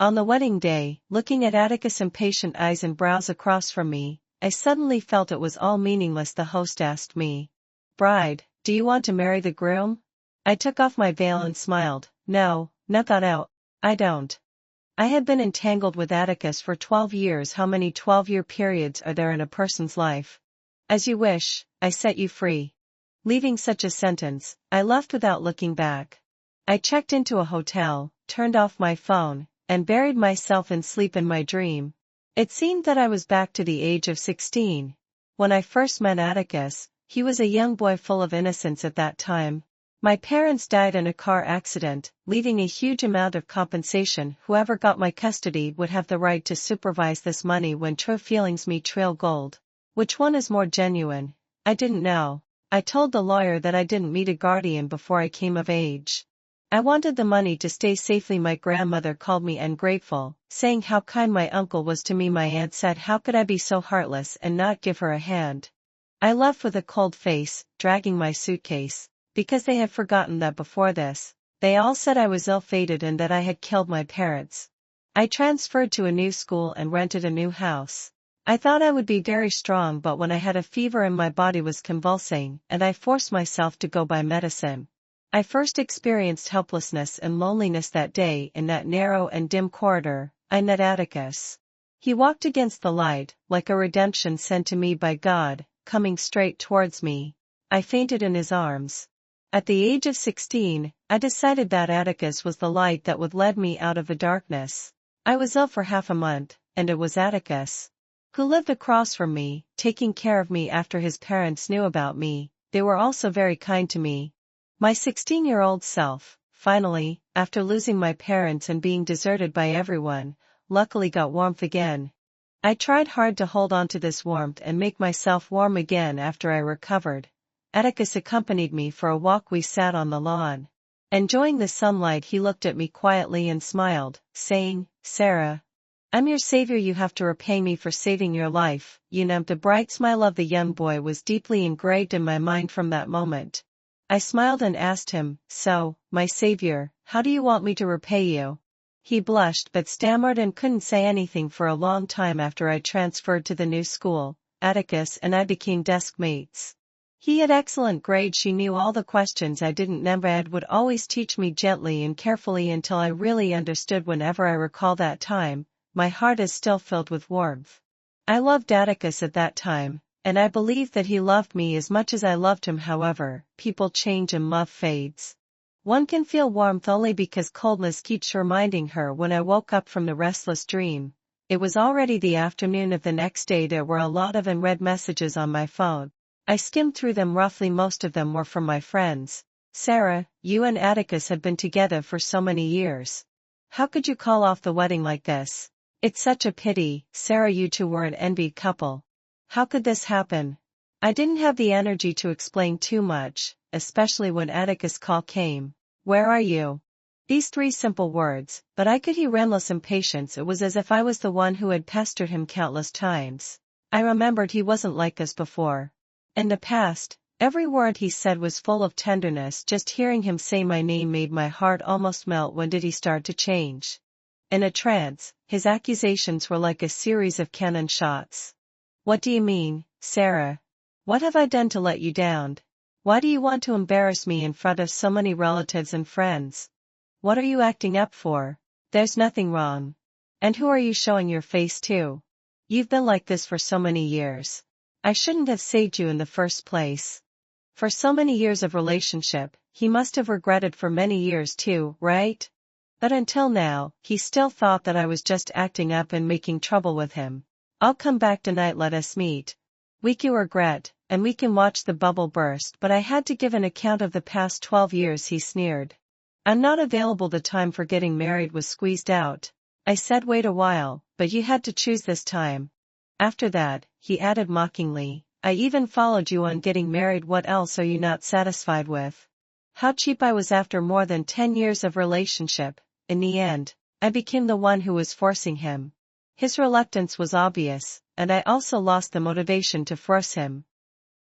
On the wedding day, looking at Atticus' impatient eyes and brows across from me, I suddenly felt it was all meaningless. The host asked me, "Bride, do you want to marry the groom?" I took off my veil and smiled. No, got out. I don't. I had been entangled with Atticus for 12 years. How many 12-year periods are there in a person's life? As you wish, I set you free. Leaving such a sentence, I left without looking back. I checked into a hotel, turned off my phone, and buried myself in sleep. In my dream, it seemed that I was back to the age of 16. When I first met Atticus, he was a young boy full of innocence. At that time, my parents died in a car accident, leaving a huge amount of compensation. Whoever got my custody would have the right to supervise this money when true feelings meet trail gold. Which one is more genuine? I didn't know. I told the lawyer that I didn't meet a guardian before I came of age. I wanted the money to stay safely. My grandmother called me ungrateful, saying how kind my uncle was to me. My aunt said how could I be so heartless and not give her a hand. I left with a cold face, dragging my suitcase, because they had forgotten that before this, they all said I was ill-fated and that I had killed my parents. I transferred to a new school and rented a new house. I thought I would be very strong, but when I had a fever and my body was convulsing, and I forced myself to go buy medicine. I first experienced helplessness and loneliness that day. In that narrow and dim corridor, I met Atticus. He walked against the light, like a redemption sent to me by God, coming straight towards me. I fainted in his arms. At the age of 16, I decided that Atticus was the light that would lead me out of the darkness. I was ill for half a month, and it was Atticus who lived across from me, taking care of me after his parents knew about me. They were also very kind to me. My 16-year-old self, finally, after losing my parents and being deserted by everyone, luckily got warmth again. I tried hard to hold on to this warmth and make myself warm again. After I recovered, Atticus accompanied me for a walk. We sat on the lawn, enjoying the sunlight. He looked at me quietly and smiled, saying, "Sarah, I'm your savior. You have to repay me for saving your life." The bright smile of the young boy was deeply engraved in my mind from that moment. I smiled and asked him, "So, my savior, how do you want me to repay you?" He blushed but stammered and couldn't say anything for a long time. After I transferred to the new school, Atticus and I became desk mates. He had excellent grades. She knew all the questions I didn't know. Ed would always teach me gently and carefully until I really understood. Whenever I recall that time, my heart is still filled with warmth. I loved Atticus at that time, and I believe that he loved me as much as I loved him. However, people change and love fades. One can feel warmth only because coldness keeps reminding her. When I woke up from the restless dream, it was already the afternoon of the next day. There were a lot of unread messages on my phone. I skimmed through them roughly. Most of them were from my friends. "Sarah, you and Atticus have been together for so many years. How could you call off the wedding like this? It's such a pity. Sarah, you two were an envied couple. How could this happen?" I didn't have the energy to explain too much, especially when Atticus' call came. "Where are you?" These 3 simple words, but I could hear endless impatience. It was as if I was the one who had pestered him countless times. I remembered he wasn't like this before. In the past, every word he said was full of tenderness. Just hearing him say my name made my heart almost melt. When did he start to change? In a trance, his accusations were like a series of cannon shots. "What do you mean, Sarah? What have I done to let you down? Why do you want to embarrass me in front of so many relatives and friends? What are you acting up for? There's nothing wrong. And who are you showing your face to? You've been like this for so many years. I shouldn't have saved you in the first place." For so many years of relationship, he must have regretted for many years too, right? But until now, he still thought that I was just acting up and making trouble with him. "I'll come back tonight. Let us meet. We can regret, and we can watch the bubble burst." But I had to give an account of the past 12 years, he sneered. "I'm not available. The time for getting married was squeezed out." I said, "Wait a while, but you had to choose this time." After that, he added mockingly, "I even followed you on getting married. What else are you not satisfied with?" How cheap I was after more than 10 years of relationship. In the end, I became the one who was forcing him. His reluctance was obvious, and I also lost the motivation to force him.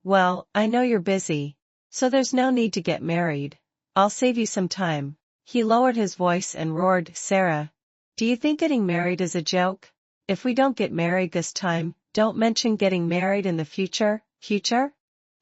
"Well, I know you're busy, so there's no need to get married. I'll save you some time." He lowered his voice and roared, "Sarah, Do you think getting married is a joke? If we don't get married this time, don't mention getting married in the future. Future?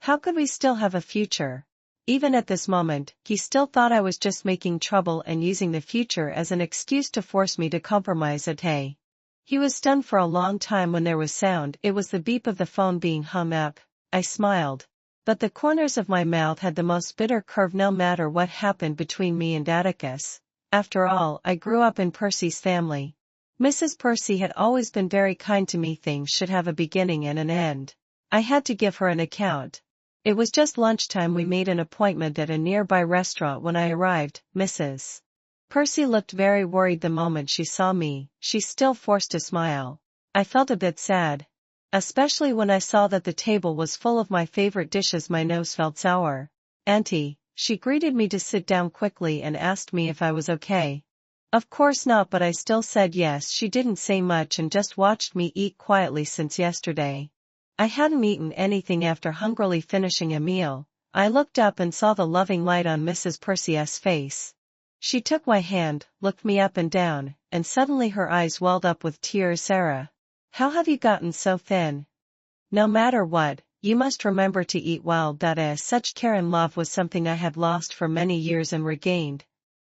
How could we still have a future? Even at this moment, he still thought I was just making trouble and using the future as an excuse to force me to compromise at hey. He was stunned for a long time when there was sound. It was the beep of the phone being hung up. I smiled. But the corners of my mouth had the most bitter curve no matter what happened between me and Atticus. After all, I grew up in Percy's family. Mrs. Percy had always been very kind to me. Things should have a beginning and an end. I had to give her an account. It was just lunchtime. We made an appointment at a nearby restaurant. When I arrived, Mrs. Percy looked very worried the moment she saw me. She still forced a smile. I felt a bit sad. Especially when I saw that the table was full of my favorite dishes. My nose felt sour. Auntie, she greeted me to sit down quickly and asked me if I was okay. Of course not, but I still said yes. She didn't say much and just watched me eat quietly since yesterday. I hadn't eaten anything after hungrily finishing a meal. I looked up and saw the loving light on Mrs. Percy's face. She took my hand, looked me up and down, and suddenly her eyes welled up with tears. Sarah, how have you gotten so thin? No matter what, you must remember to eat well. Such care and love was something I had lost for many years and regained.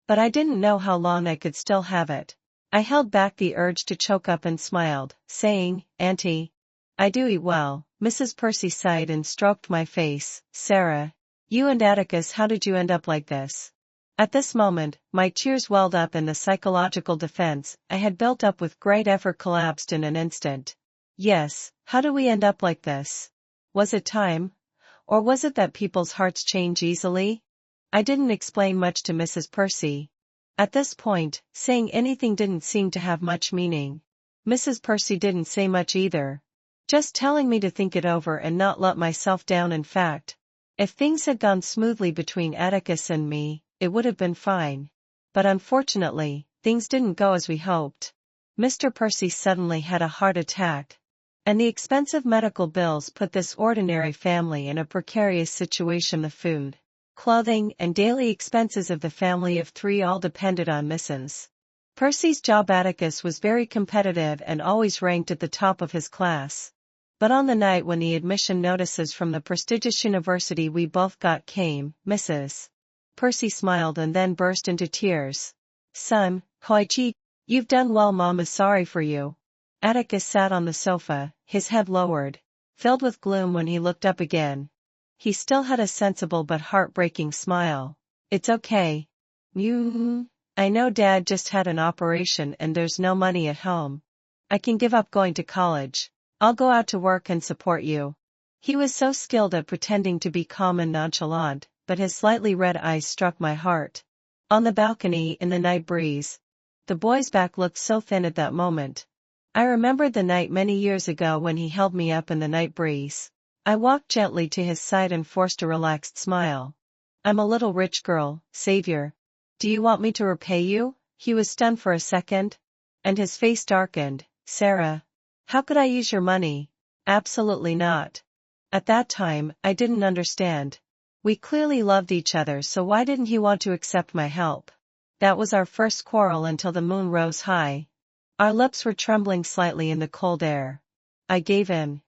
But I didn't know how long I could still have it. I held back the urge to choke up and smiled, saying, Auntie, I do eat well. Mrs. Percy sighed and stroked my face. Sarah, you and Atticus, how did you end up like this? At this moment, my tears welled up and the psychological defense I had built up with great effort collapsed in an instant. Yes, how do we end up like this? Was it time? Or was it that people's hearts change easily? I didn't explain much to Mrs. Percy. At this point, saying anything didn't seem to have much meaning. Mrs. Percy didn't say much either. Just telling me to think it over and not let myself down. In fact, if things had gone smoothly between Atticus and me, it would have been fine. But unfortunately, things didn't go as we hoped. Mr. Percy suddenly had a heart attack. And the expensive medical bills put this ordinary family in a precarious situation. The food, clothing, and daily expenses of the family of 3 all depended on Mrs. Percy's job. Atticus was very competitive and always ranked at the top of his class. But on the night when the admission notices from the prestigious university we both got came, Mrs. Percy smiled and then burst into tears. Son, Koichi, you've done well. Mom is sorry for you. Atticus sat on the sofa, his head lowered, filled with gloom. When he looked up again, he still had a sensible but heartbreaking smile. It's okay. I know Dad just had an operation and there's no money at home. I can give up going to college. I'll go out to work and support you. He was so skilled at pretending to be calm and nonchalant, but his slightly red eyes struck my heart. On the balcony in the night breeze, the boy's back looked so thin at that moment. I remembered the night many years ago when he held me up in the night breeze. I walked gently to his side and forced a relaxed smile. I'm a little rich girl, Savior. Do you want me to repay you? He was stunned for a second, and his face darkened. Sarah, how could I use your money? Absolutely not. At that time, I didn't understand. We clearly loved each other, so why didn't he want to accept my help? That was our first quarrel until the moon rose high. Our lips were trembling slightly in the cold air. I gave in.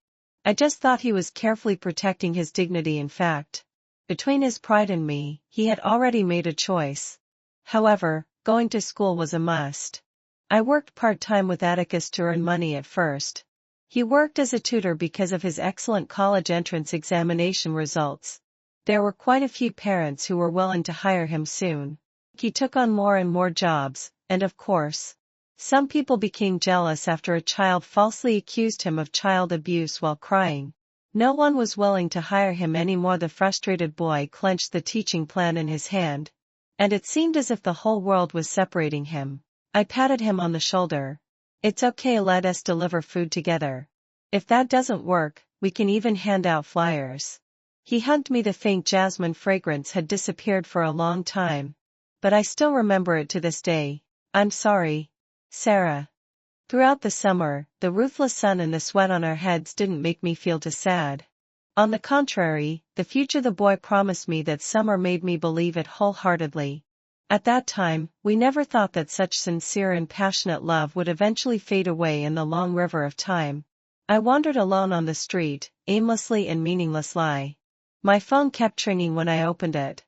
I just thought he was carefully protecting his dignity. In fact, between his pride and me, he had already made a choice. However, going to school was a must. I worked part-time with Atticus to earn money at first. He worked as a tutor because of his excellent college entrance examination results. There were quite a few parents who were willing to hire him soon. He took on more and more jobs, and of course, some people became jealous after a child falsely accused him of child abuse while crying. No one was willing to hire him anymore. The frustrated boy clenched the teaching plan in his hand, and it seemed as if the whole world was separating him. I patted him on the shoulder. It's okay, let us deliver food together. If that doesn't work, we can even hand out flyers. He hugged me. The faint jasmine fragrance had disappeared for a long time, but I still remember it to this day. I'm sorry, Sarah. Throughout the summer, the ruthless sun and the sweat on our heads didn't make me feel too sad. On the contrary, the future the boy promised me that summer made me believe it wholeheartedly. At that time, we never thought that such sincere and passionate love would eventually fade away in the long river of time. I wandered alone on the street, aimlessly and meaninglessly. My phone kept ringing when I opened it.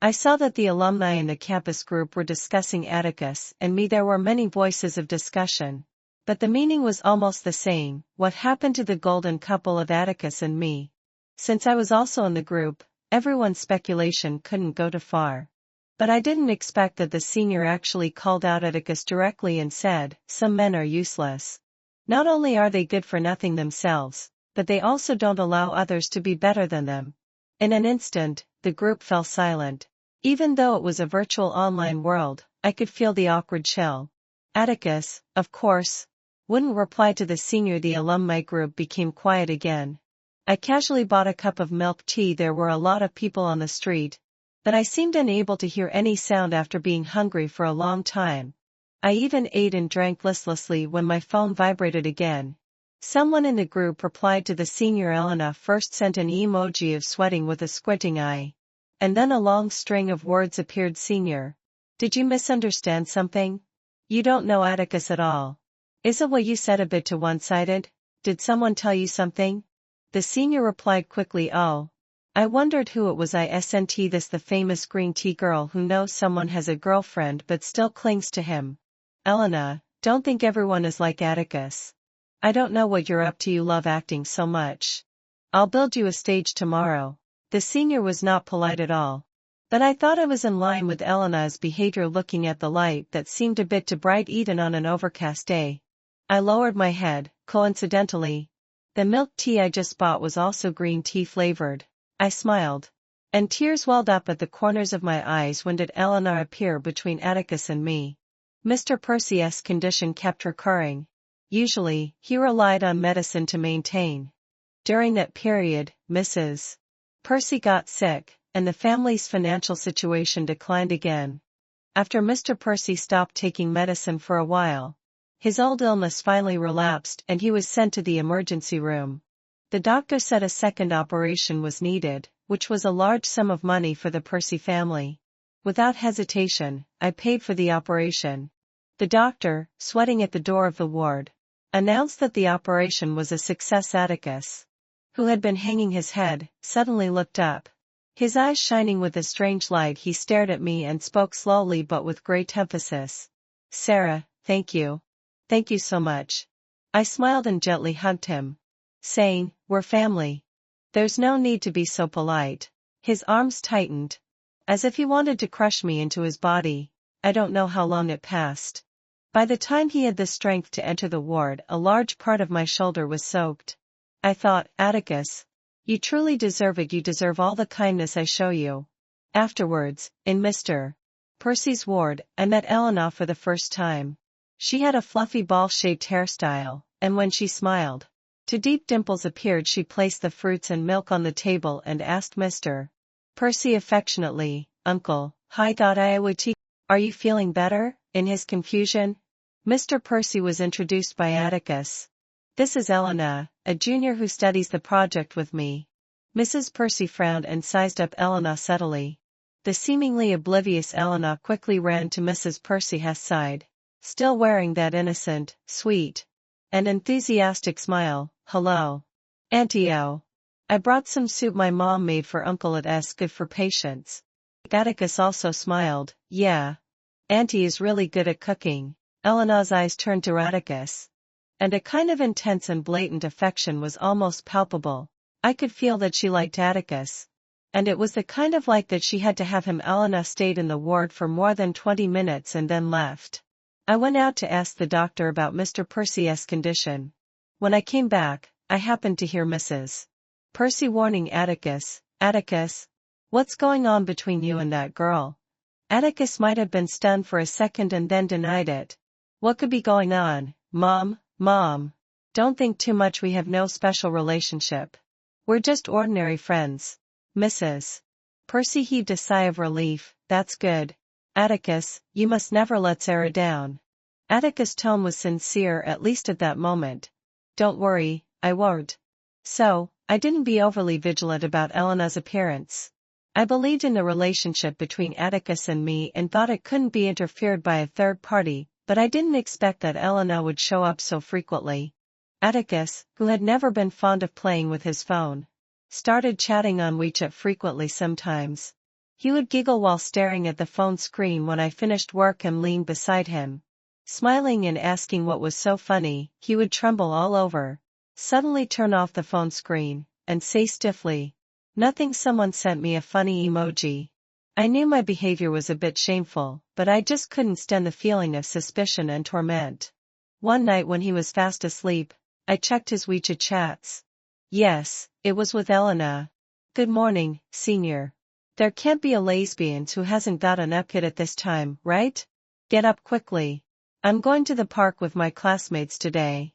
I saw that the alumni in the campus group were discussing Atticus and me. There were many voices of discussion. But the meaning was almost the same: what happened to the golden couple of Atticus and me? Since I was also in the group, everyone's speculation couldn't go too far. But I didn't expect that the senior actually called out Atticus directly and said, "Some men are useless. Not only are they good for nothing themselves, but they also don't allow others to be better than them." In an instant, the group fell silent. Even though it was a virtual online world, I could feel the awkward chill. Atticus, of course, wouldn't reply to the senior. The alumni group became quiet again. I casually bought a cup of milk tea. There were a lot of people on the street, but I seemed unable to hear any sound after being hungry for a long time. I even ate and drank listlessly when my phone vibrated again. Someone in the group replied to the senior. Elena first sent an emoji of sweating with a squinting eye. And then a long string of words appeared. Senior, did you misunderstand something? You don't know Atticus at all. Isn't what you said a bit too one-sided? Did someone tell you something? The senior replied quickly, "Oh. I wondered who it was. Isn't this the famous green tea girl who knows someone has a girlfriend but still clings to him? Elena, don't think everyone is like Atticus. I don't know what you're up to. You love acting so much. I'll build you a stage tomorrow." The senior was not polite at all. But I thought I was in line with Elena's behavior, looking at the light that seemed a bit too bright even on an overcast day. I lowered my head. Coincidentally, the milk tea I just bought was also green tea flavored. I smiled. And tears welled up at the corners of my eyes. When did Elena appear between Atticus and me? Mr. Percy's condition kept recurring. Usually, he relied on medicine to maintain. During that period, Mrs. Percy got sick, and the family's financial situation declined again. After Mr. Percy stopped taking medicine for a while, his old illness finally relapsed and he was sent to the emergency room. The doctor said a second operation was needed, which was a large sum of money for the Percy family. Without hesitation, I paid for the operation. The doctor, sweating at the door of the ward, announced that the operation was a success. Atticus, who had been hanging his head, suddenly looked up. His eyes shining with a strange light, he stared at me and spoke slowly but with great emphasis. "Sarah, thank you. Thank you so much." I smiled and gently hugged him, saying, "We're family. There's no need to be so polite." His arms tightened, as if he wanted to crush me into his body. I don't know how long it passed. By the time he had the strength to enter the ward, a large part of my shoulder was soaked. I thought, "Atticus, you truly deserve it. You deserve all the kindness I show you." Afterwards, in Mr. Percy's ward, I met Elena for the first time. She had a fluffy ball-shaped hairstyle, and when she smiled, two deep dimples appeared. She placed the fruits and milk on the table and asked Mr. Percy affectionately, "Uncle, hi, thought I would tea. Are you feeling better?" In his confusion, Mr. Percy was introduced by Atticus. "This is Elena, a junior who studies the project with me." Mrs. Percy frowned and sized up Elena subtly. The seemingly oblivious Elena quickly ran to Mrs. Percy's side, still wearing that innocent, sweet, and enthusiastic smile. "Hello, Auntie O. I brought some soup my mom made for Uncle. It's good for patients." Atticus also smiled. "Yeah. Auntie is really good at cooking." Elena's eyes turned to Atticus, and a kind of intense and blatant affection was almost palpable. I could feel that she liked Atticus, and it was the kind of like that she had to have him. Elena stayed in the ward for more than 20 minutes and then left. I went out to ask the doctor about Mr. Percy's condition. When I came back, I happened to hear Mrs. Percy warning Atticus, "Atticus, what's going on between you and that girl?" Atticus might have been stunned for a second and then denied it. "What could be going on, Mom? Don't think too much. We have no special relationship. We're just ordinary friends." Mrs. Percy heaved a sigh of relief. "That's good. Atticus, you must never let Sarah down." Atticus' tone was sincere, at least at that moment. "Don't worry, I won't." So, I didn't be overly vigilant about Elena's appearance. I believed in the relationship between Atticus and me and thought it couldn't be interfered by a third party, but I didn't expect that Elena would show up so frequently. Atticus, who had never been fond of playing with his phone, started chatting on WeChat frequently sometimes. He would giggle while staring at the phone screen when I finished work and leaned beside him. Smiling and asking what was so funny, he would tremble all over, suddenly turn off the phone screen, and say stiffly, "Nothing." Someone sent me a funny emoji. I knew my behavior was a bit shameful, but I just couldn't stand the feeling of suspicion and torment. One night when he was fast asleep, I checked his WeChat chats. Yes, it was with Elena. "Good morning, senior. There can't be a lesbian who hasn't got an upkit at this time, right? Get up quickly. I'm going to the park with my classmates today.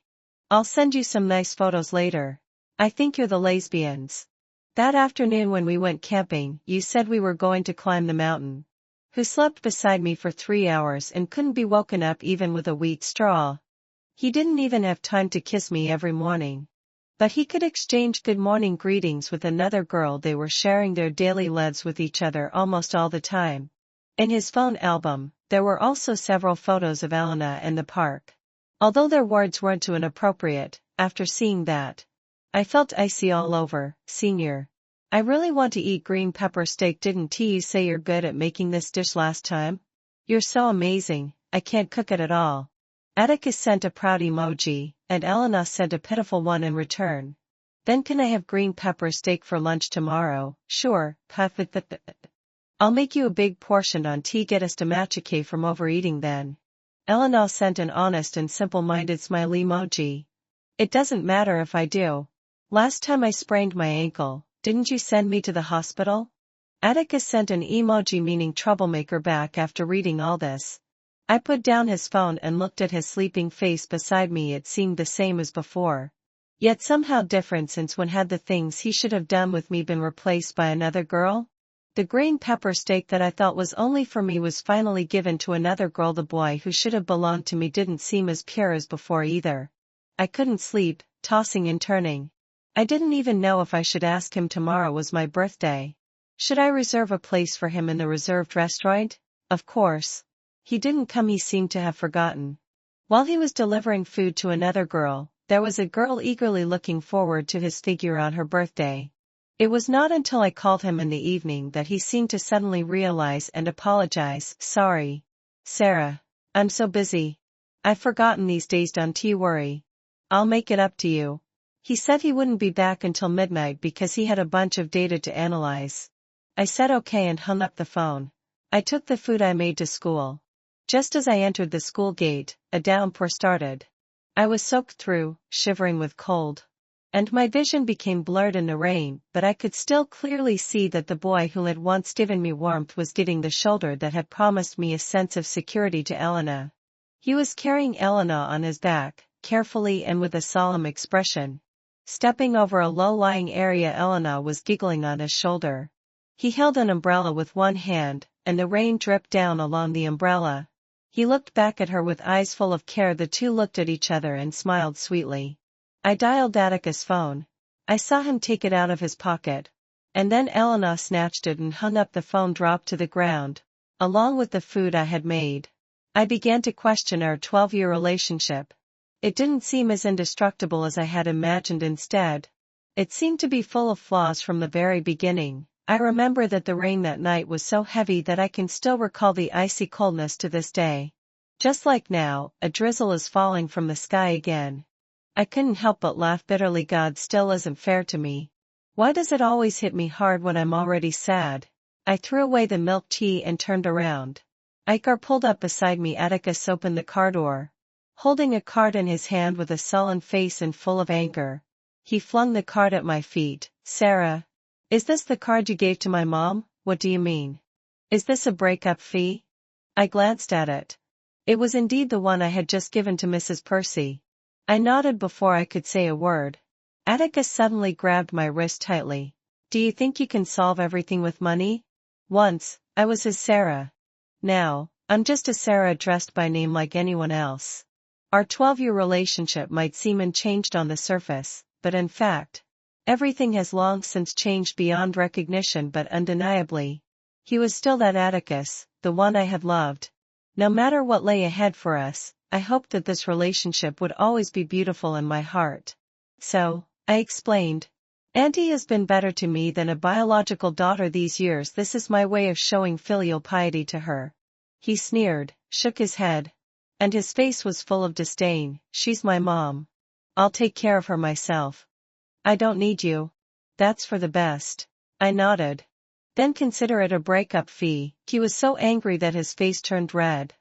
I'll send you some nice photos later. I think you're the lesbians. That afternoon when we went camping, you said we were going to climb the mountain. Who slept beside me for 3 hours and couldn't be woken up even with a wheat straw. He didn't even have time to kiss me every morning. But he could exchange good morning greetings with another girl. They were sharing their daily lives with each other almost all the time." In his phone album, there were also several photos of Elena and the park. Although their words weren't too inappropriate, after seeing that, I felt icy all over. "Senior. I really want to eat green pepper steak. Didn't you say you're good at making this dish last time? You're so amazing, I can't cook it at all." Atticus sent a proud emoji, and Elena sent a pitiful one in return. "Then can I have green pepper steak for lunch tomorrow?" "Sure, I'll make you a big portion on tea. Get us to machuque from overeating then." Elena sent an honest and simple-minded smile emoji. "It doesn't matter if I do. Last time I sprained my ankle, didn't you send me to the hospital?" Atticus sent an emoji meaning troublemaker back after reading all this. I put down his phone and looked at his sleeping face beside me. It seemed the same as before, yet somehow different, since when had the things he should have done with me been replaced by another girl? The green pepper steak that I thought was only for me was finally given to another girl. The boy who should have belonged to me didn't seem as pure as before either. I couldn't sleep, tossing and turning. I didn't even know if I should ask him. Tomorrow was my birthday. Should I reserve a place for him in the reserved restaurant? Of course. He didn't come. He seemed to have forgotten. While he was delivering food to another girl, there was a girl eagerly looking forward to his figure on her birthday. It was not until I called him in the evening that he seemed to suddenly realize and apologize. "Sorry, Sarah. I'm so busy. I've forgotten these days. Don't you worry. I'll make it up to you." He said he wouldn't be back until midnight because he had a bunch of data to analyze. I said okay and hung up the phone. I took the food I made to school. Just as I entered the school gate, a downpour started. I was soaked through, shivering with cold. And my vision became blurred in the rain, but I could still clearly see that the boy who had once given me warmth was giving the shoulder that had promised me a sense of security to Elena. He was carrying Elena on his back, carefully and with a solemn expression. Stepping over a low-lying area, Elena was giggling on his shoulder. He held an umbrella with one hand, and the rain dripped down along the umbrella. He looked back at her with eyes full of care. The two looked at each other and smiled sweetly. I dialed Atticus' phone. I saw him take it out of his pocket. And then Elena snatched it and hung up. The phone dropped to the ground, along with the food I had made. I began to question our 12-year relationship. It didn't seem as indestructible as I had imagined. Instead, it seemed to be full of flaws from the very beginning. I remember that the rain that night was so heavy that I can still recall the icy coldness to this day. Just like now, a drizzle is falling from the sky again. I couldn't help but laugh bitterly. God still isn't fair to me. Why does it always hit me hard when I'm already sad? I threw away the milk tea and turned around. Icar pulled up beside me. Atticus opened the car door, holding a card in his hand with a sullen face and full of anger. He flung the card at my feet. "Sarah, is this the card you gave to my mom? What do you mean? Is this a breakup fee?" I glanced at it. It was indeed the one I had just given to Mrs. Percy. I nodded before I could say a word. Atticus suddenly grabbed my wrist tightly. "Do you think you can solve everything with money? Once, I was his Sarah. Now, I'm just a Sarah addressed by name like anyone else. Our 12-year relationship might seem unchanged on the surface, but in fact, Everything has long since changed beyond recognition, but undeniably, he was still that Atticus, the one I had loved. No matter what lay ahead for us, I hoped that this relationship would always be beautiful in my heart. So, I explained. Auntie has been better to me than a biological daughter these years. This is my way of showing filial piety to her. He sneered, shook his head, and his face was full of disdain. She's my mom. I'll take care of her myself. I don't need you. That's for the best. I nodded. Then consider it a breakup fee. He was so angry that his face turned red.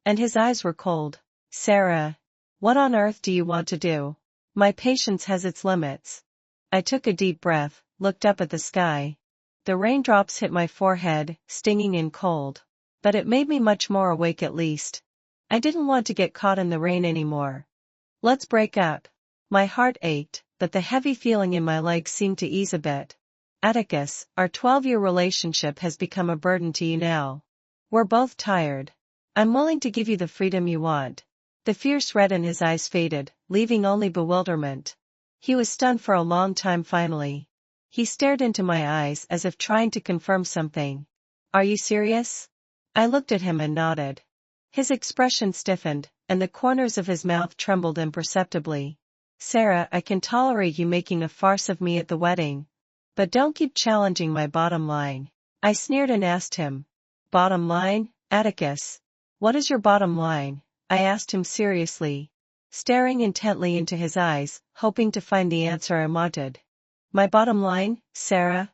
And his eyes were cold. Sarah, what on earth do you want to do? My patience has its limits. I took a deep breath, looked up at the sky. The raindrops hit my forehead, stinging and cold. But it made me much more awake at least. I didn't want to get caught in the rain anymore. Let's break up. My heart ached, but the heavy feeling in my legs seemed to ease a bit. Atticus, our 12-year relationship has become a burden to you now. We're both tired. I'm willing to give you the freedom you want. The fierce red in his eyes faded, leaving only bewilderment. He was stunned for a long time. Finally, he stared into my eyes as if trying to confirm something. Are you serious? I looked at him and nodded. His expression stiffened, and the corners of his mouth trembled imperceptibly. Sarah, I can tolerate you making a farce of me at the wedding. But don't keep challenging my bottom line. I sneered and asked him. Bottom line, Atticus? What is your bottom line? I asked him seriously, staring intently into his eyes, hoping to find the answer I wanted. My bottom line, Sarah?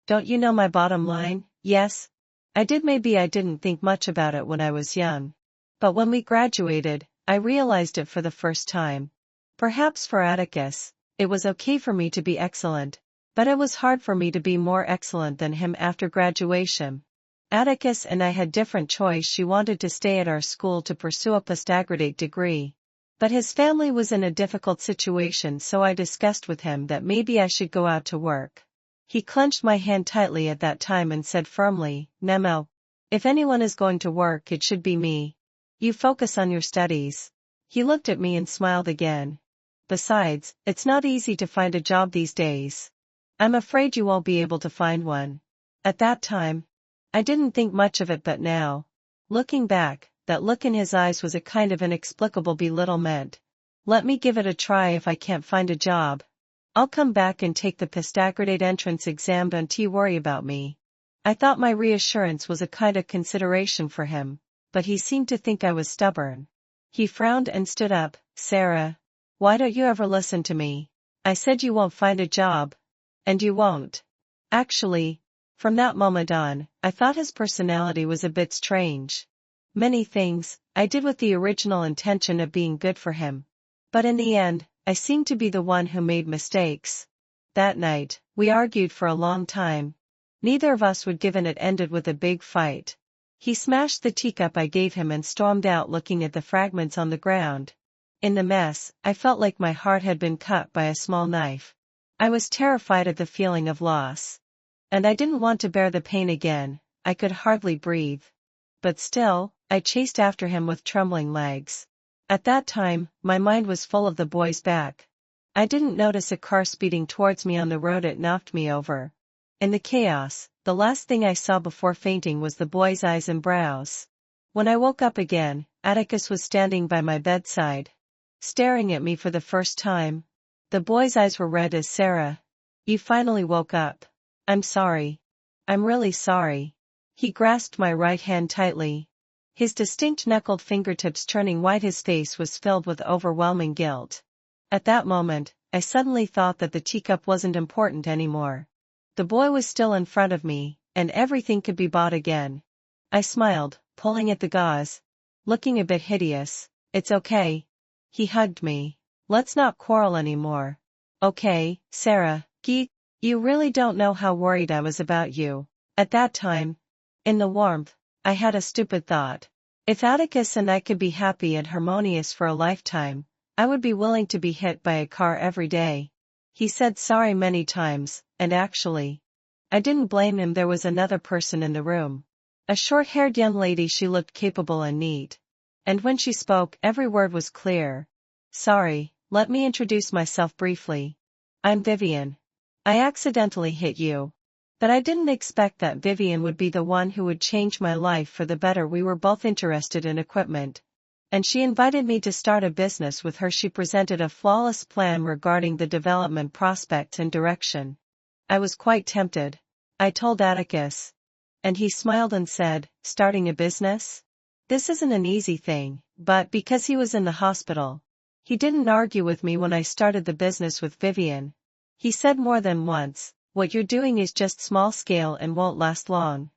Don't you know my bottom line? Yes. I did. Maybe I didn't think much about it when I was young. But when we graduated, I realized it for the first time. Perhaps for Atticus, it was okay for me to be excellent, but it was hard for me to be more excellent than him after graduation. Atticus and I had different choice. She wanted to stay at our school to pursue a postgraduate degree. But his family was in a difficult situation, so I discussed with him that maybe I should go out to work. He clenched my hand tightly at that time and said firmly, Nemo, if anyone is going to work, it should be me. You focus on your studies. He looked at me and smiled again. Besides, it's not easy to find a job these days. I'm afraid you won't be able to find one. At that time, I didn't think much of it, but now, looking back, that look in his eyes was a kind of inexplicable belittlement. Let me give it a try. If I can't find a job, I'll come back and take the postgraduate entrance exam. Don't you worry about me. I thought my reassurance was a kind of consideration for him, but he seemed to think I was stubborn. He frowned and stood up. Sarah, why don't you ever listen to me? I said you won't find a job. And you won't. Actually, from that moment on, I thought his personality was a bit strange. Many things I did with the original intention of being good for him. But in the end, I seemed to be the one who made mistakes. That night, we argued for a long time. Neither of us would give in. It ended with a big fight. He smashed the teacup I gave him and stormed out, looking at the fragments on the ground. In the mess, I felt like my heart had been cut by a small knife. I was terrified at the feeling of loss. And I didn't want to bear the pain again. I could hardly breathe. But still, I chased after him with trembling legs. At that time, my mind was full of the boy's back. I didn't notice a car speeding towards me on the road. It knocked me over. In the chaos, the last thing I saw before fainting was the boy's eyes and brows. When I woke up again, Atticus was standing by my bedside, staring at me for the first time. The boy's eyes were red as Sarah. You finally woke up. I'm sorry. I'm really sorry. He grasped my right hand tightly, his distinct knuckled fingertips turning white. His face was filled with overwhelming guilt. At that moment, I suddenly thought that the teacup wasn't important anymore. The boy was still in front of me, and everything could be bought again. I smiled, pulling at the gauze, looking a bit hideous. It's okay. He hugged me. Let's not quarrel anymore. Okay, Sarah, you really don't know how worried I was about you. At that time, in the warmth, I had a stupid thought. If Atticus and I could be happy and harmonious for a lifetime, I would be willing to be hit by a car every day. He said sorry many times, and actually, I didn't blame him. There was another person in the room. A short-haired young lady. She looked capable and neat. And when she spoke, every word was clear. Sorry, let me introduce myself briefly. I'm Vivian. I accidentally hit you. But I didn't expect that Vivian would be the one who would change my life for the better. We were both interested in equipment. And she invited me to start a business with her. She presented a flawless plan regarding the development prospects and direction. I was quite tempted. I told Atticus. And he smiled and said, starting a business? This isn't an easy thing, but because he was in the hospital, he didn't argue with me when I started the business with Vivian. He said more than once, what you're doing is just small scale and won't last long.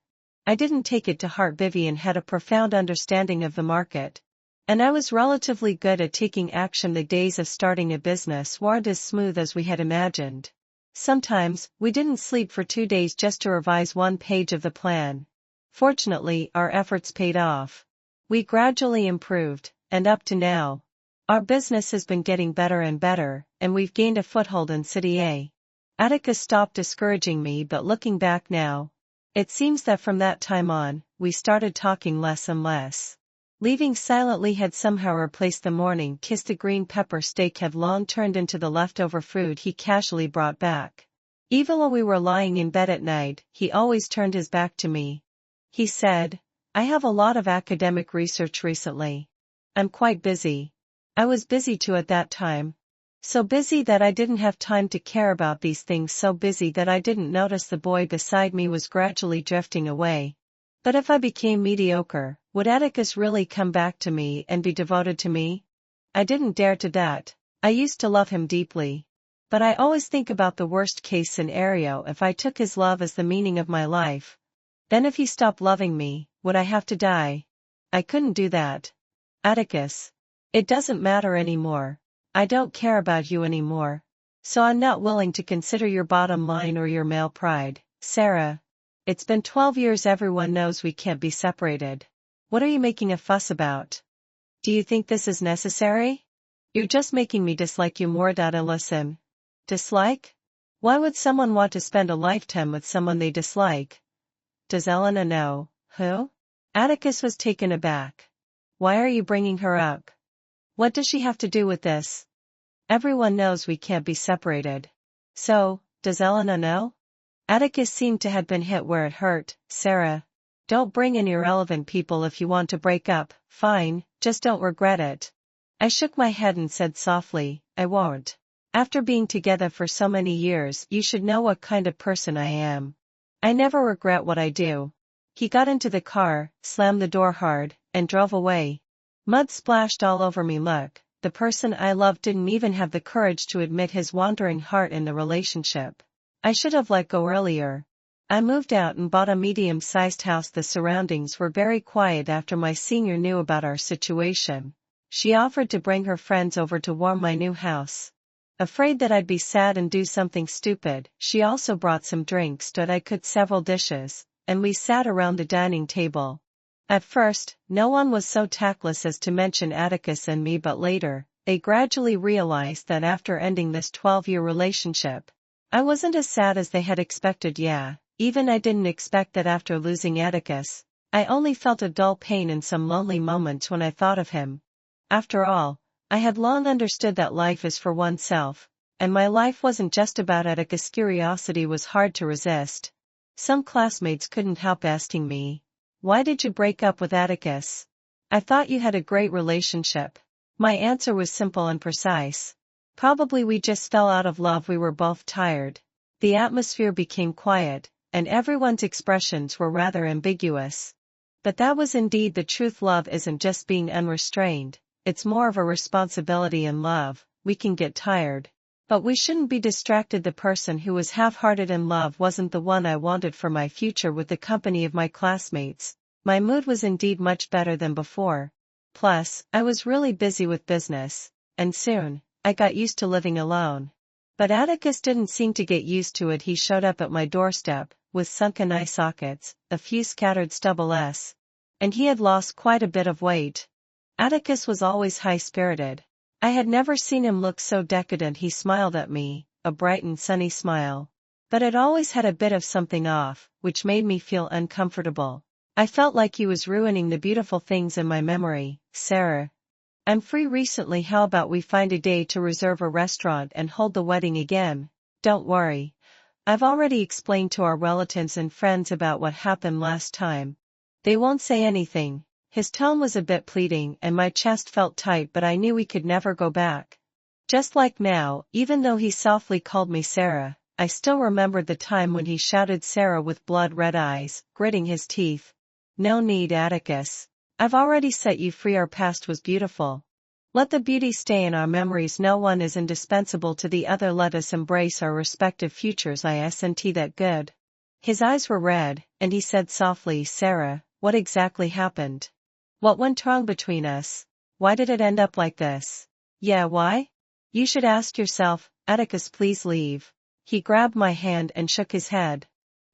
I didn't take it to heart. Vivian had a profound understanding of the market. And I was relatively good at taking action. The days of starting a business weren't as smooth as we had imagined. Sometimes, we didn't sleep for 2 days just to revise one page of the plan. Fortunately, our efforts paid off. We gradually improved, and up to now, our business has been getting better and better, and we've gained a foothold in City A. Atticus stopped discouraging me, but looking back now, it seems that from that time on, we started talking less and less. Leaving silently had somehow replaced the morning kiss. The green pepper steak had long turned into the leftover food he casually brought back. Even while we were lying in bed at night, he always turned his back to me. He said, I have a lot of academic research recently. I'm quite busy. I was busy too at that time. So busy that I didn't have time to care about these things, so busy that I didn't notice the boy beside me was gradually drifting away. But if I became mediocre, would Atticus really come back to me and be devoted to me? I didn't dare to that. I used to love him deeply. But I always think about the worst case scenario. If I took his love as the meaning of my life, then if he stopped loving me, would I have to die? I couldn't do that. Atticus. It doesn't matter anymore. I don't care about you anymore. So I'm not willing to consider your bottom line or your male pride, Sarah. It's been 12 years. Everyone knows we can't be separated. What are you making a fuss about? Do you think this is necessary? You're just making me dislike you more. Listen. Dislike? Why would someone want to spend a lifetime with someone they dislike? Does Elena know? Who? Atticus was taken aback. Why are you bringing her up? What does she have to do with this? Everyone knows we can't be separated. So, does Elena know? Atticus seemed to have been hit where it hurt. Sarah. Don't bring in irrelevant people. If you want to break up, fine, just don't regret it. I shook my head and said softly, I won't. After being together for so many years, you should know what kind of person I am. I never regret what I do. He got into the car, slammed the door hard, and drove away. Mud splashed all over me. Look, the person I loved didn't even have the courage to admit his wandering heart in the relationship. I should have let go earlier. I moved out and bought a medium-sized house. The surroundings were very quiet after my senior knew about our situation. She offered to bring her friends over to warm my new house. Afraid that I'd be sad and do something stupid, she also brought some drinks. I cooked several dishes, and we sat around the dining table. At first, no one was so tactless as to mention Atticus and me, but later, they gradually realized that after ending this 12-year relationship, I wasn't as sad as they had expected. Yeah, even I didn't expect that after losing Atticus, I only felt a dull pain in some lonely moments when I thought of him. After all, I had long understood that life is for oneself, and my life wasn't just about Atticus. Curiosity was hard to resist. Some classmates couldn't help asking me, why did you break up with Atticus? I thought you had a great relationship. My answer was simple and precise. Probably we just fell out of love. We were both tired. The atmosphere became quiet, and everyone's expressions were rather ambiguous. But that was indeed the truth. Love isn't just being unrestrained, it's more of a responsibility. In love, we can get tired. But we shouldn't be distracted. The person who was half-hearted in love wasn't the one I wanted for my future. With the company of my classmates, my mood was indeed much better than before. Plus, I was really busy with business, and soon, I got used to living alone. But Atticus didn't seem to get used to it. He showed up at my doorstep, with sunken eye sockets, a few scattered stubbles, and he had lost quite a bit of weight. Atticus was always high-spirited. I had never seen him look so decadent. He smiled at me, a bright and sunny smile. But it always had a bit of something off, which made me feel uncomfortable. I felt like he was ruining the beautiful things in my memory. Sarah. I'm free recently. How about we find a day to reserve a restaurant and hold the wedding again? don't worry. I've already explained to our relatives and friends about what happened last time. They won't say anything. His tone was a bit pleading and my chest felt tight, but I knew we could never go back. Just like now, even though he softly called me Sarah, I still remembered the time when he shouted Sarah with blood-red eyes, gritting his teeth. No need, Atticus. I've already set you free. Our past was beautiful. Let the beauty stay in our memories. No one is indispensable to the other. Let us embrace our respective futures. Isn't that good? His eyes were red, and he said softly, Sarah, what exactly happened? What went wrong between us? Why did it end up like this? Yeah, why? You should ask yourself. Atticus, please leave. He grabbed my hand and shook his head.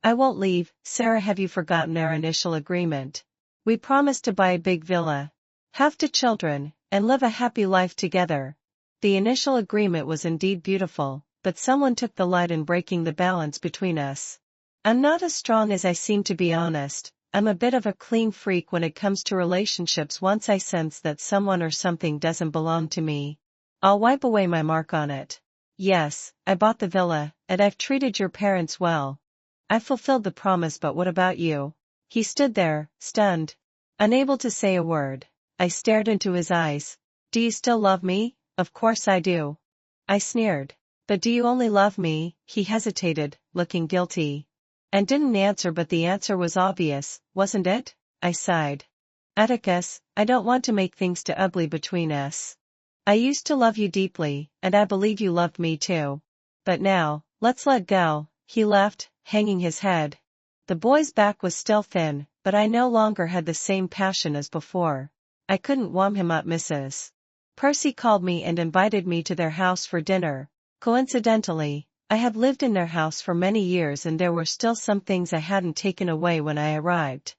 I won't leave, Sarah. Have you forgotten our initial agreement? We promised to buy a big villa, have 2 children, and live a happy life together. The initial agreement was indeed beautiful, but someone took the lead in breaking the balance between us. I'm not as strong as I seem, to be honest. I'm a bit of a clean freak when it comes to relationships. Once I sense that someone or something doesn't belong to me, I'll wipe away my mark on it. Yes, I bought the villa, and I've treated your parents well. I fulfilled the promise, but what about you? He stood there, stunned, unable to say a word. I stared into his eyes. Do you still love me? Of course I do. I sneered. But do you only love me? He hesitated, looking guilty. And didn't answer, but the answer was obvious, wasn't it? I sighed. Atticus, I don't want to make things too ugly between us. I used to love you deeply, and I believe you loved me too. But now, let's let go. He left, hanging his head. The boy's back was still thin, but I no longer had the same passion as before. I couldn't warm him up. Mrs. Percy called me and invited me to their house for dinner. Coincidentally, I had lived in their house for many years and there were still some things I hadn't taken away when I arrived.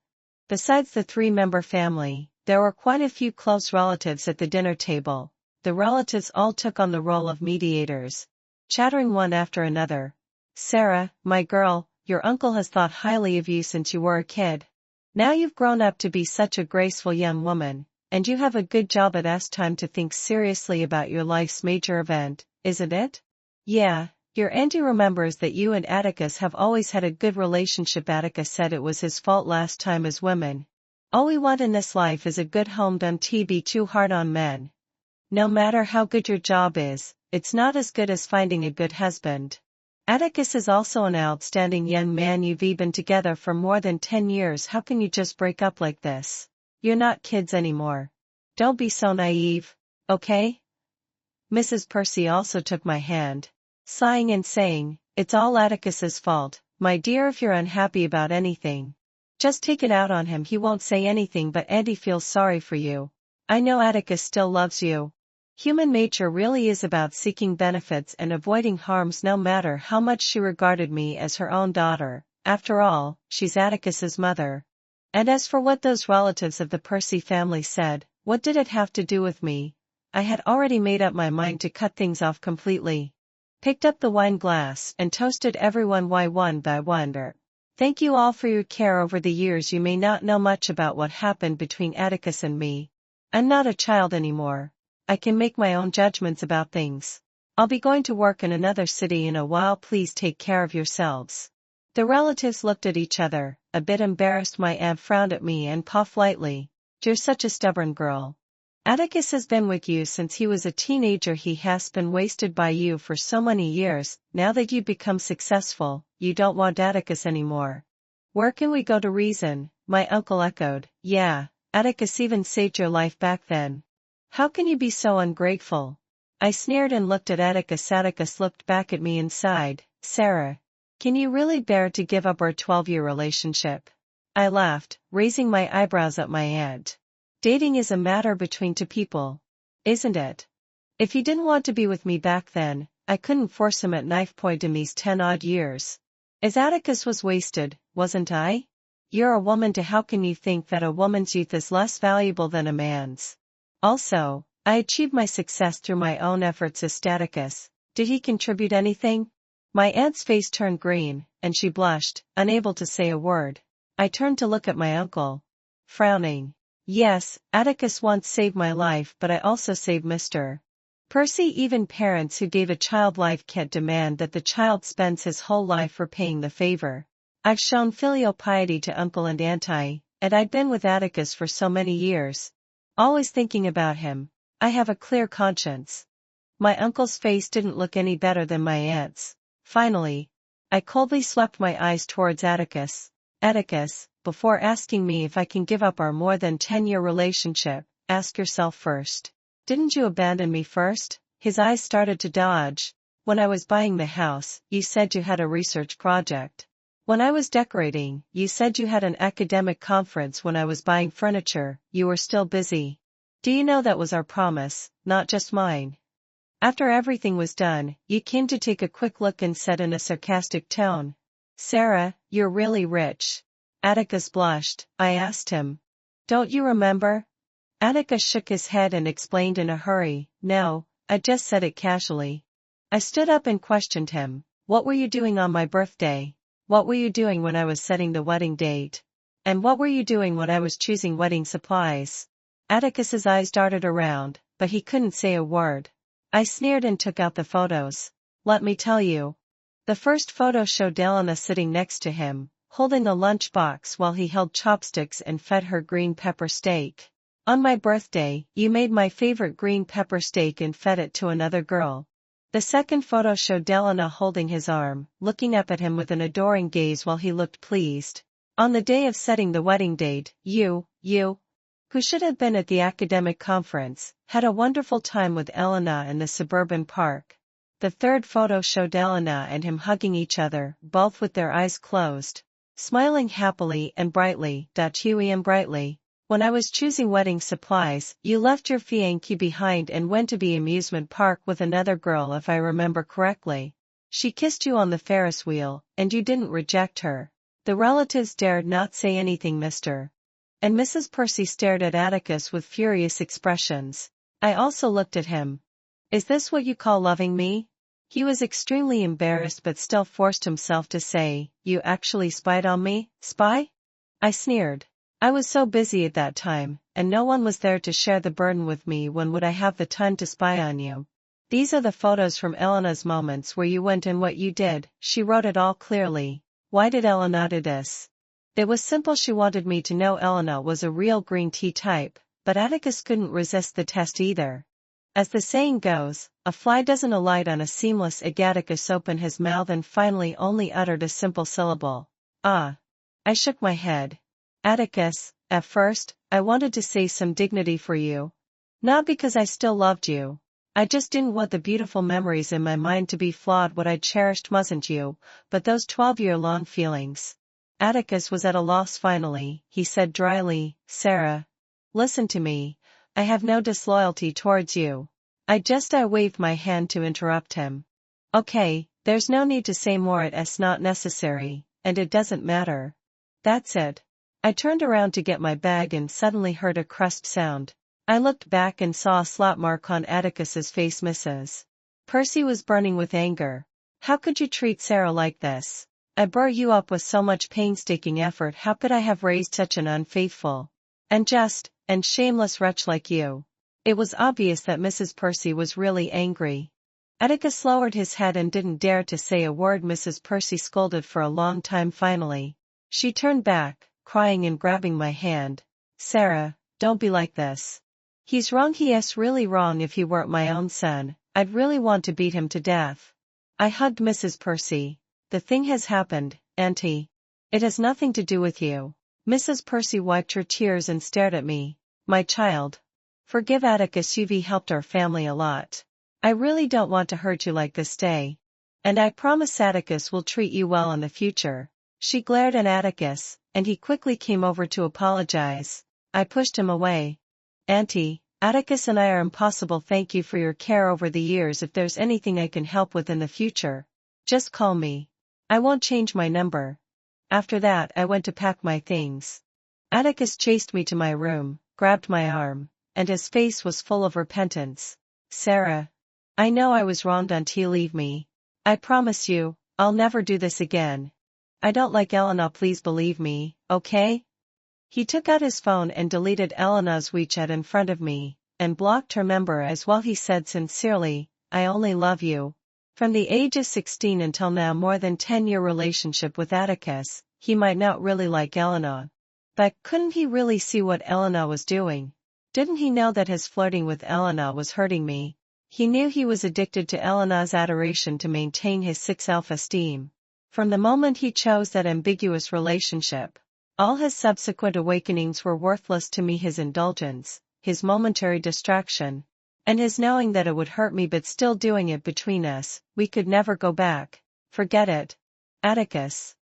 Besides the 3-member family, there were quite a few close relatives at the dinner table. The relatives all took on the role of mediators, chattering one after another. Sarah, my girl, your uncle has thought highly of you since you were a kid. Now you've grown up to be such a graceful young woman, and you have a good job. It's time to think seriously about your life's major event, isn't it? Yeah, your auntie remembers that you and Atticus have always had a good relationship. Atticus said it was his fault last time as women. All we want in this life is a good home. Don't be too hard on men. No matter how good your job is, it's not as good as finding a good husband. Atticus is also an outstanding young man. You've been together for more than 10 years. How can you just break up like this? You're not kids anymore. Don't be so naive, okay? Mrs. Percy also took my hand, sighing and saying, it's all Atticus's fault. My dear, if you're unhappy about anything, just take it out on him. He won't say anything, but Auntie feels sorry for you. I know Atticus still loves you. Human nature really is about seeking benefits and avoiding harms. No matter how much she regarded me as her own daughter, after all, she's Atticus's mother. And as for what those relatives of the Percy family said, what did it have to do with me? I had already made up my mind to cut things off completely. Picked up the wine glass and toasted everyone one by one. Thank you all for your care over the years. You may not know much about what happened between Atticus and me. I'm not a child anymore. I can make my own judgments about things. I'll be going to work in another city in a while. Please take care of yourselves. The relatives looked at each other, a bit embarrassed. My aunt frowned at me and puffed lightly. You're such a stubborn girl. Atticus has been with you since he was a teenager. He has been wasted by you for so many years. Now that you've become successful, you don't want Atticus anymore. Where can we go to reason? My uncle echoed. Yeah, Atticus even saved your life back then. How can you be so ungrateful? I sneered and looked at Atticus. Atticus looked back at me and sighed. Sarah, can you really bear to give up our 12-year relationship? I laughed, raising my eyebrows at my aunt. Dating is a matter between 2 people, isn't it? If he didn't want to be with me back then, I couldn't force him at knife point in these 10-odd years. As Atticus was wasted, wasn't I? You're a woman too. How can you think that a woman's youth is less valuable than a man's? Also, I achieved my success through my own efforts. As Atticus, did he contribute anything? My aunt's face turned green, and she blushed, unable to say a word. I turned to look at my uncle, frowning. Yes, Atticus once saved my life, but I also saved Mr. Percy, even parents who gave a child life can't demand that the child spends his whole life repaying the favor. I've shown filial piety to uncle and auntie, and I'd been with Atticus for so many years. Always thinking about him. I have a clear conscience. My uncle's face didn't look any better than my aunt's. Finally, I coldly swept my eyes towards Atticus. Atticus, before asking me if I can give up our more than 10-year relationship, ask yourself first. Didn't you abandon me first? His eyes started to dodge. When I was buying the house, you said you had a research project. When I was decorating, you said you had an academic conference. When I was buying furniture, you were still busy. Do you know that was our promise, not just mine? After everything was done, you came to take a quick look and said in a sarcastic tone, "Sarah, you're really rich." Atticus blushed. I asked him, "Don't you remember?" Atticus shook his head and explained in a hurry, "No, I just said it casually." I stood up and questioned him. "What were you doing on my birthday? What were you doing when I was setting the wedding date? And what were you doing when I was choosing wedding supplies?" Atticus's eyes darted around, but he couldn't say a word. I sneered and took out the photos. Let me tell you. The first photo showed Elena sitting next to him, holding a lunchbox while he held chopsticks and fed her green pepper steak. On my birthday, you made my favorite green pepper steak and fed it to another girl. The second photo showed Elena holding his arm, looking up at him with an adoring gaze while he looked pleased. On the day of setting the wedding date, you, who should have been at the academic conference, had a wonderful time with Elena in the suburban park. The third photo showed Elena and him hugging each other, both with their eyes closed, smiling happily and brightly. Brightly. When I was choosing wedding supplies, you left your fiancé behind and went to the amusement park with another girl, if I remember correctly. She kissed you on the Ferris wheel, and you didn't reject her. The relatives dared not say anything, Mr. and Mrs. Percy stared at Atticus with furious expressions. I also looked at him. "Is this what you call loving me?" He was extremely embarrassed but still forced himself to say, "You actually spied on me?" "Spy?" I sneered. "I was so busy at that time, and no one was there to share the burden with me. When would I have the time to spy on you?" "These are the photos from Elena's moments where you went and what you did." She wrote it all clearly. Why did Elena do this? It was simple. She wanted me to know Elena was a real green tea type, but Atticus couldn't resist the test either. As the saying goes, a fly doesn't alight on a seamless egg. Atticus opened his mouth and finally only uttered a simple syllable. "Ah." I shook my head. "Atticus, at first, I wanted to say some dignity for you. Not because I still loved you. I just didn't want the beautiful memories in my mind to be flawed. What I cherished wasn't you, but those 12-year-long feelings." Atticus was at a loss finally. He said dryly, "Sarah, listen to me. I have no disloyalty towards you." I waved my hand to interrupt him. "Okay, there's no need to say more. It's not necessary, and it doesn't matter. That's it." I turned around to get my bag and suddenly heard a crushed sound. I looked back and saw a slap mark on Atticus's face. Mrs. Percy was burning with anger. "How could you treat Sarah like this? I brought you up with so much painstaking effort. How could I have raised such an unfaithful, unjust, and shameless wretch like you?" It was obvious that Mrs. Percy was really angry. Atticus lowered his head and didn't dare to say a word. Mrs. Percy scolded for a long time. Finally, she turned back, crying and grabbing my hand. "Sarah, don't be like this. He's wrong. He's really wrong. If he weren't my own son, I'd really want to beat him to death." I hugged Mrs. Percy. "The thing has happened, Auntie. It has nothing to do with you." Mrs. Percy wiped her tears and stared at me. "My child. Forgive Atticus. You've helped our family a lot. I really don't want to hurt you like this day. And I promise Atticus will treat you well in the future." She glared at Atticus, and he quickly came over to apologize. I pushed him away. "Auntie, Atticus and I are impossible. Thank you for your care over the years. If there's anything I can help with in the future, just call me. I won't change my number." After that I went to pack my things. Atticus chased me to my room, grabbed my arm, and his face was full of repentance. "Sarah, I know I was wrong. Don't leave me. I promise you, I'll never do this again. I don't like Elena. Please believe me, okay?" He took out his phone and deleted Elena's WeChat in front of me. and blocked her member as well. He said sincerely, I only love you. From the age of 16 until now, more than 10-year relationship with Atticus, he might not really like Elena. But couldn't he really see what Elena was doing? Didn't he know that his flirting with Elena was hurting me? He knew he was addicted to Elena's adoration to maintain his self-esteem. From the moment he chose that ambiguous relationship, all his subsequent awakenings were worthless to me. His indulgence, his momentary distraction, and his knowing that it would hurt me but still doing it. Between us, we could never go back. Forget it. Atticus.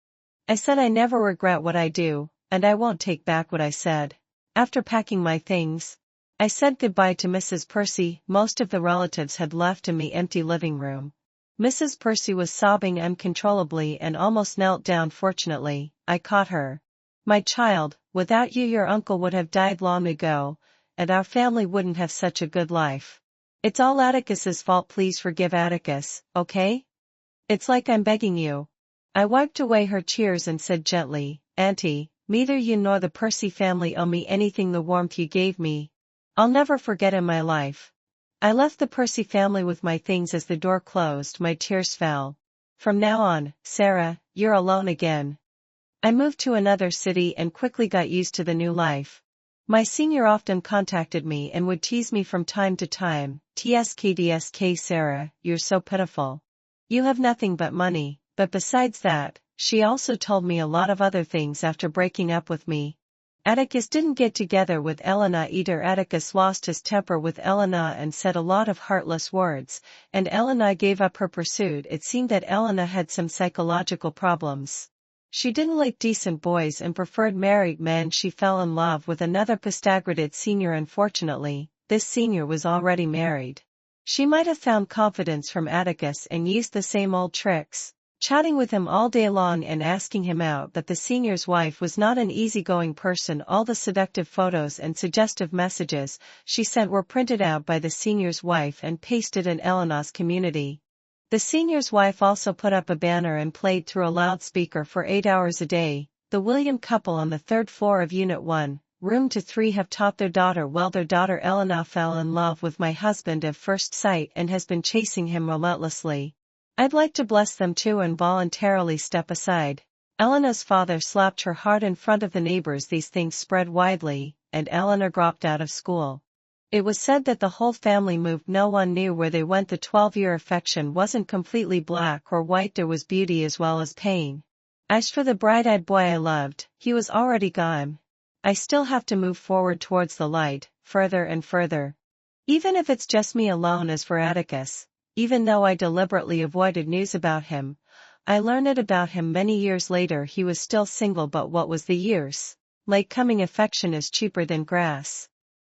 I said I never regret what I do, and I won't take back what I said. After packing my things, I said goodbye to Mrs. Percy. Most of the relatives had left in the empty living room. Mrs. Percy was sobbing uncontrollably and almost knelt down. Fortunately, I caught her. My child, without you your uncle would have died long ago, and our family wouldn't have such a good life. It's all Atticus's fault. Please forgive Atticus, okay? It's like I'm begging you. I wiped away her tears and said gently, Auntie, neither you nor the Percy family owe me anything. The warmth you gave me, I'll never forget in my life. I left the Percy family with my things. As the door closed, my tears fell. From now on, Sarah, you're alone again. I moved to another city and quickly got used to the new life. My senior often contacted me and would tease me from time to time. TSK Sarah, you're so pitiful. You have nothing but money. But besides that, she also told me a lot of other things after breaking up with me. Atticus didn't get together with Elena either. Atticus lost his temper with Elena and said a lot of heartless words, and Elena gave up her pursuit. It seemed that Elena had some psychological problems. She didn't like decent boys and preferred married men. She fell in love with another postgraduate senior. Unfortunately, this senior was already married. She might have found confidence from Atticus and used the same old tricks, chatting with him all day long and asking him out. But the senior's wife was not an easygoing person. All the seductive photos and suggestive messages she sent were printed out by the senior's wife and pasted in Elena's community. The senior's wife also put up a banner and played through a loudspeaker for 8 hours a day. The William couple on the 3rd floor of Unit 1, Room 2-3 have taught their daughter well. Their daughter Elena fell in love with my husband at first sight and has been chasing him relentlessly. I'd like to bless them too and voluntarily step aside. Elena's father slapped her hard in front of the neighbors. These things spread widely, and Elena dropped out of school. It was said that the whole family moved. No one knew where they went. The 12-year affection wasn't completely black or white. There was beauty as well as pain. As for the bright-eyed boy I loved, he was already gone. I still have to move forward towards the light, further and further. Even if it's just me alone. As for Atticus, even though I deliberately avoided news about him, I learned it about him many years later. He was still single. But what was the use? Late coming affection is cheaper than grass.